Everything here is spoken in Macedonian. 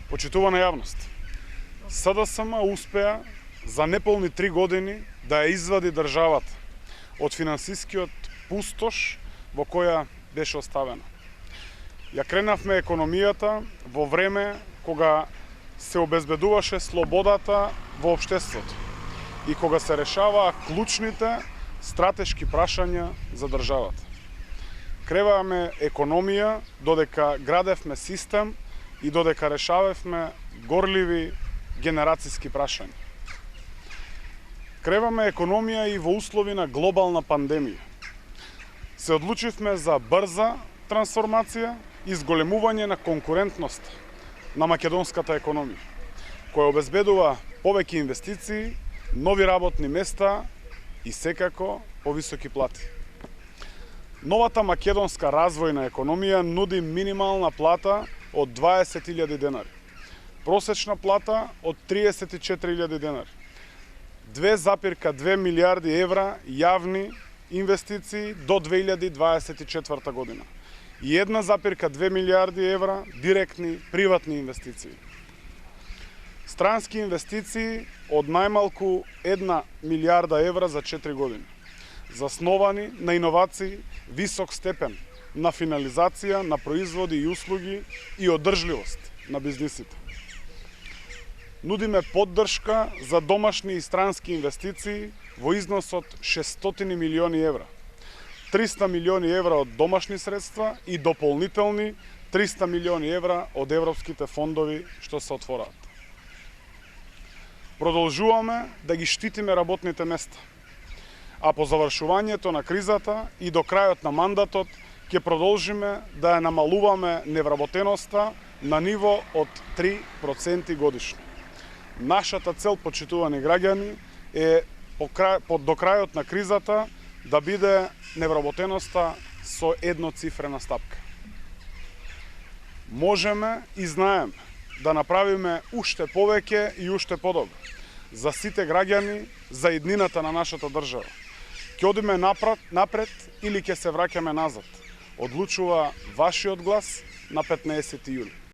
Почитувана јавност, СДСМ успеа за неполни 3 години да ја извади државата од финансискиот пустош во која беше оставена. Ја кренавме економијата во време кога се обезбедуваше слободата во општеството и кога се решаваа клучните стратешки прашања за државата. Креваме економија додека градевме систем и додека решававме горливи генерацијски прашања. Креваме економија и во услови на глобална пандемија. Се одлучивме за брза трансформација и зголемување на конкурентност на македонската економија, која обезбедува повеќе инвестиции, нови работни места и секако повисоки плати. Новата македонска развојна економија нуди минимална плата од 20.000 денари, просечна плата од 34.000 денари, 2,2 милиарди евра јавни инвестиции до 2024 година и 1,2 милиарди евра директни приватни инвестиции. Странски инвестиции од најмалку 1 милиарда евра за 4 години, засновани на иновации, висок степен на финализација на производи и услуги и одржливост на бизнисите. Нудиме поддршка за домашни и странски инвестиции во износ од 600 милиони евра, 300 милиони евра од домашни средства и дополнителни 300 милиони евра од европските фондови што се отвораат. Продолжуваме да ги штитиме работните места, а по завршувањето на кризата и до крајот на мандатот ќе продолжиме да ја намалуваме невработеноста на ниво од 3% годишно. Нашата цел, почитувани граѓани, е до крајот на кризата да биде невработеноста со едноцифрена стапка. Можеме и знаеме да направиме уште повеќе и уште подобро за сите граѓани, за иднината на нашата држава. Ќе одиме напред или ќе се враќаме назад. Одлучува вашиот глас на 15 јули.